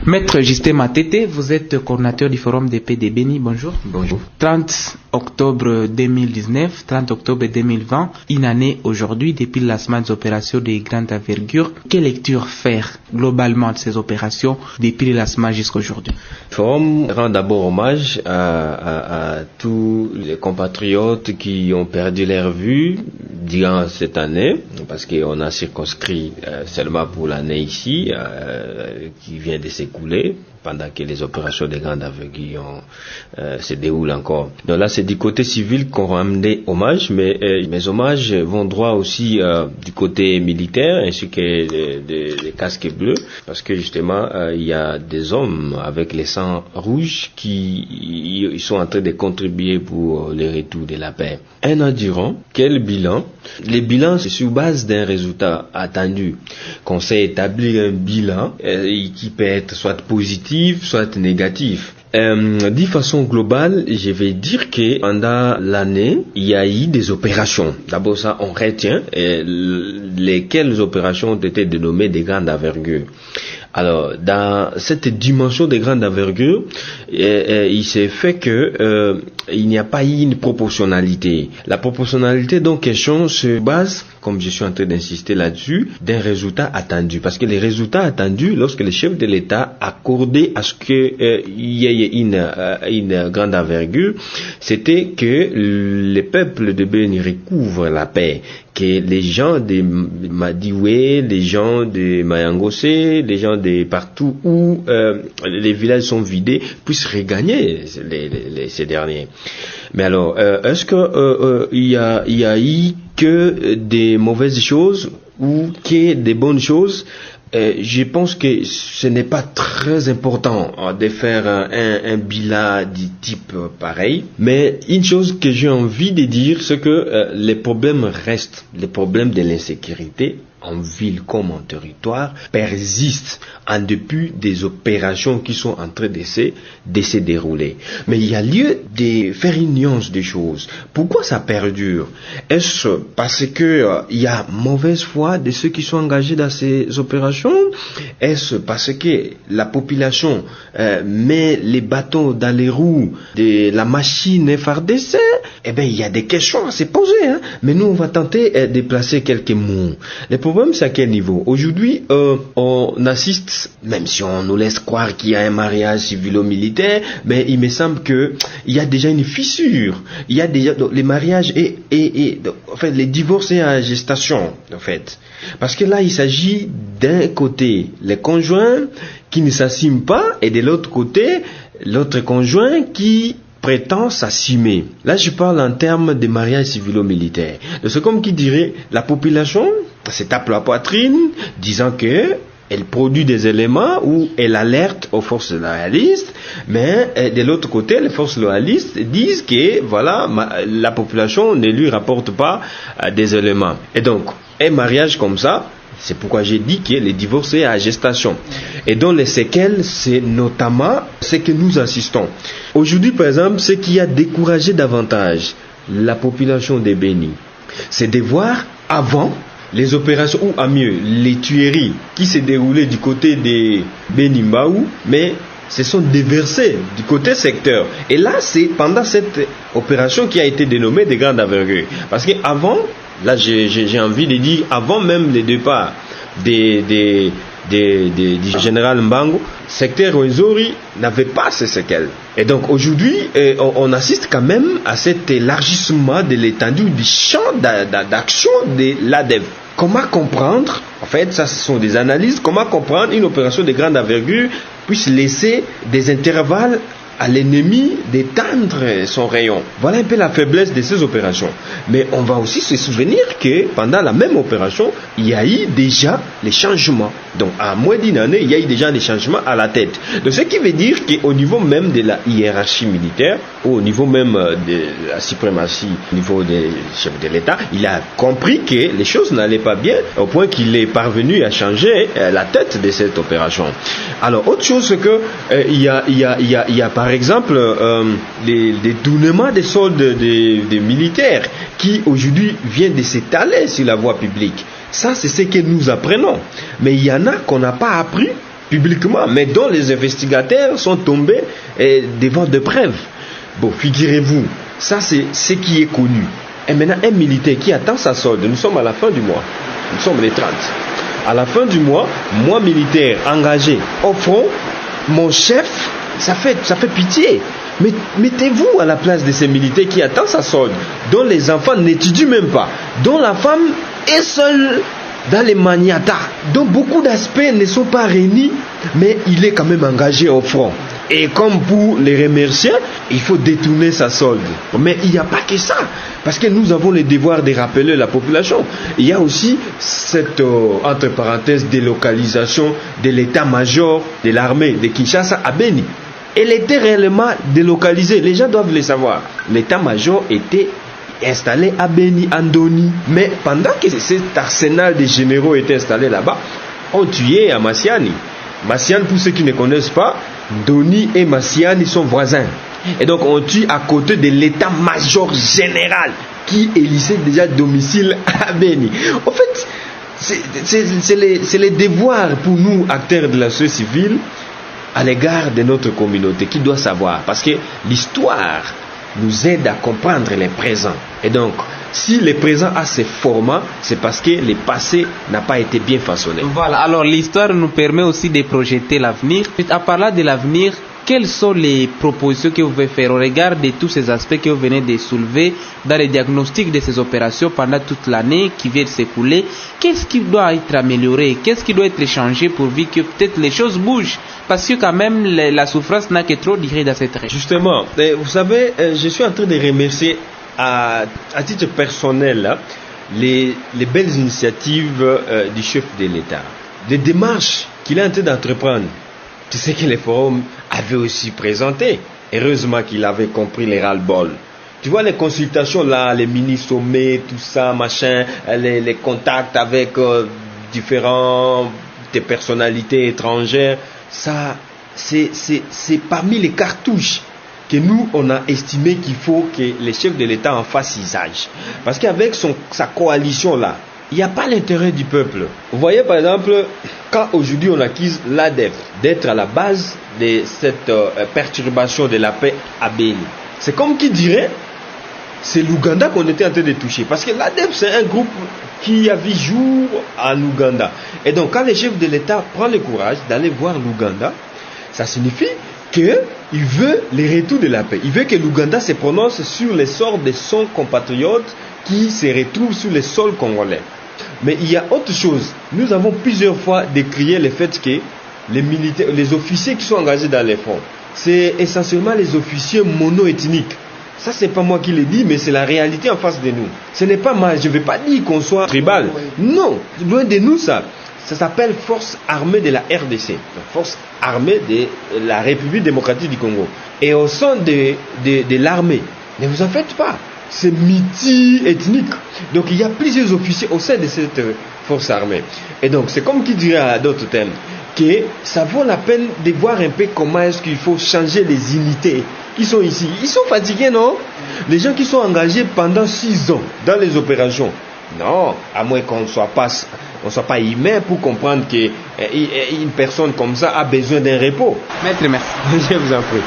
Maître Justin Matete, vous êtes coordinateur du Forum des paix de Beni. Bonjour. Bonjour. 30 octobre 2019, 30 octobre 2020, une année aujourd'hui depuis le lancement des opérations de grande envergure. Quelle lecture faire globalement de ces opérations depuis le lancement jusqu'à aujourd'hui? Le Forum rend d'abord hommage à tous les compatriotes qui ont perdu leur vue durant cette année, parce qu'on a circonscrit seulement pour l'année ici, qui vient de s'écouler, pendant que les opérations de grande envergure se déroulent encore. Donc là, c'est du côté civil qu'on rend hommage, mais mes hommages vont droit aussi du côté militaire, ainsi que les casques bleus, parce que justement, il y a des hommes avec les sangs rouges qui ils sont en train de contribuer pour le retour de la paix. Un an durant, quel bilan? Les bilans, c'est sur base d'un résultat attendu qu'on sait établir un bilan qui peut être soit positif, soit négatif. De façon globale, je vais dire que pendant l'année, il y a eu des opérations. D'abord ça, on retient lesquelles opérations ont été dénommées de grande envergure. Alors, dans cette dimension de grande envergure, il s'est fait que il n'y a pas eu une proportionnalité. La proportionnalité dont question se base, comme je suis en train d'insister là-dessus, d'un résultat attendu. Parce que les résultats attendus, lorsque le chef de l'État accordait à ce qu'il y ait une grande envergure, c'était que le peuple de Beni recouvre la paix, que les gens de Madioué, les gens de Mayangosé, les gens de partout où les villages sont vidés puissent regagner ces derniers. Mais alors, est-ce que il y a eu que des mauvaises choses ou que des bonnes choses? Je pense que ce n'est pas très important de faire un bilan du type pareil, mais une chose que j'ai envie de dire, c'est que les problèmes restent, les problèmes de l'insécurité en ville comme en territoire persistent en dépit des opérations qui sont en train de se dérouler. Mais il y a lieu de faire une nuance des choses. Pourquoi ça perdure? Est-ce parce que il y a mauvaise foi de ceux qui sont engagés dans ces opérations? Est-ce parce que la population met les bâtons dans les roues de la machine FARDC? Eh bien, il y a des questions à se poser, hein? Mais nous, on va tenter de placer quelques mots. Le problème, c'est à quel niveau? Aujourd'hui, on assiste, même si on nous laisse croire qu'il y a un mariage civilo-militaire, mais il me semble que il y a déjà une fissure. Il y a déjà les mariages en fait, les divorces et en gestation, en fait. Parce que là, il s'agit d'un côté, les conjoints qui ne s'assument pas, et de l'autre côté, l'autre conjoint qui prétend s'assumer. Là, je parle en termes de mariage civilo-militaire. C'est comme qui dirait, la population se tape la poitrine, disant que elle produit des éléments où elle alerte aux forces loyalistes, mais de l'autre côté, les forces loyalistes disent que voilà, la population ne lui rapporte pas des éléments. Et donc, un mariage comme ça, c'est pourquoi j'ai dit que les divorces est à gestation. Et dans les séquelles, c'est notamment ce que nous assistons. Aujourd'hui, par exemple, ce qui a découragé davantage la population de Beni, c'est de voir avant les opérations, ou à mieux, les tueries qui se déroulaient du côté de Beni Mbau, mais se sont déversées du côté secteur. Et là, c'est pendant cette opération qui a été dénommée de grande envergure. Parce qu'avant, là j'ai envie de dire, avant même le départ du général Mbango, secteur Rwenzori n'avait pas ces séquelles. Et donc aujourd'hui, on assiste quand même à cet élargissement de l'étendue du champ d'action de l'ADEF. Comment comprendre, en fait, ça ce sont des analyses, comment comprendre une opération de grande envergure puisse laisser des intervalles à l'ennemi d'étendre son rayon. Voilà un peu la faiblesse de ces opérations. Mais on va aussi se souvenir que pendant la même opération, il y a eu déjà les changements. Donc, à moins d'une année, il y a eu déjà des changements à la tête. Donc, ce qui veut dire qu'au niveau même de la hiérarchie militaire, ou au niveau même de la suprématie, au niveau des chefs de l'État, il a compris que les choses n'allaient pas bien, au point qu'il est parvenu à changer la tête de cette opération. Alors, autre chose, c'est que il y a par exemple les détournements des soldes des militaires qui aujourd'hui viennent de s'étaler sur la voie publique. Ça, c'est ce que nous apprenons. Mais il y en a qu'on n'a pas appris publiquement, mais dont les investigateurs sont tombés devant de preuves. Bon, figurez-vous, ça c'est ce qui est connu. Et maintenant, un militaire qui attend sa solde, nous sommes à la fin du mois, nous sommes les 30. À la fin du mois, moi militaire engagé au front, mon chef, ça fait pitié. Mais mettez-vous à la place de ces militaires qui attendent sa solde, dont les enfants n'étudient même pas, dont la femme est seule dans les maniatas, dont beaucoup d'aspects ne sont pas réunis, mais il est quand même engagé au front. Et comme pour les remercier, il faut détourner sa solde. Mais il n'y a pas que ça, parce que nous avons le devoir de rappeler la population. Il y a aussi cette, entre parenthèses, délocalisation de l'état-major de l'armée de Kinshasa à Beni. Elle était réellement délocalisée, les gens doivent le savoir. L'état-major était installé à Beni, Andoni. Mais pendant que cet arsenal de généraux était installé là-bas, on tuait à Massiani. Massiani, pour ceux qui ne connaissent pas, Ndoni et Massiani sont voisins. Et donc on tue à côté de l'état-major général qui élissait déjà domicile à Beni. En fait, c'est les devoirs pour nous, acteurs de la société civile, à l'égard de notre communauté, qui doit savoir. Parce que l'histoire nous aide à comprendre les présents. Et donc, si le présent a ses formats, c'est parce que le passé n'a pas été bien façonné. Voilà, alors l'histoire nous permet aussi de projeter l'avenir. En parlant de l'avenir, quelles sont les propositions que vous pouvez faire au regard de tous ces aspects que vous venez de soulever dans le diagnostic de ces opérations pendant toute l'année qui vient de s'écouler? Qu'est-ce qui doit être amélioré? Qu'est-ce qui doit être changé pour que peut-être les choses bougent? Parce que quand même, la souffrance n'a que trop duré dans cette région. Justement, vous savez, je suis en train de remercier à titre personnel les belles initiatives du chef de l'État. Des démarches qu'il est en train d'entreprendre. Tu sais que les forums avaient aussi présenté. Heureusement qu'il avait compris les ras-le-bol. Tu vois les consultations là, les mini-sommets, tout ça, machin, les contacts avec différentes personnalités étrangères, ça, c'est parmi les cartouches que nous, on a estimé qu'il faut que les chefs de l'État en fassent usage. Parce qu'avec sa coalition là, il n'y a pas l'intérêt du peuple. Vous voyez par exemple, quand aujourd'hui on accuse l'ADEF d'être à la base de cette perturbation de la paix à Beni, c'est comme qui dirait, c'est l'Ouganda qu'on était en train de toucher. Parce que l'ADEF c'est un groupe qui a vu jour en Ouganda. Et donc quand le chef de l'État prend le courage d'aller voir l'Ouganda, ça signifie qu'il veut le retour de la paix. Il veut que l'Ouganda se prononce sur le sort de son compatriote qui se retrouve sur le sol congolais. Mais il y a autre chose. Nous avons plusieurs fois décrié le fait que les militaires, les officiers qui sont engagés dans les fronts, c'est essentiellement les officiers mono-ethniques. Ça, c'est pas moi qui le dis, mais c'est la réalité en face de nous. Ce n'est pas mal. Je ne veux pas dire qu'on soit tribal. Non, loin de nous ça. Ça s'appelle Force armée de la RDC, Force armée de la République démocratique du Congo. Et au sein de l'armée, ne vous en faites pas. C'est multi-ethnique. Donc il y a plusieurs officiers au sein de cette force armée. Et donc c'est comme qui dirait à d'autres thèmes que ça vaut la peine de voir un peu comment est-ce qu'il faut changer les unités qui sont ici. Ils sont fatigués, non? Les gens qui sont engagés pendant 6 ans dans les opérations. Non, à moins qu'on ne soit pas humain pour comprendre qu'une personne comme ça a besoin d'un repos. Maître, merci. Je vous en prie.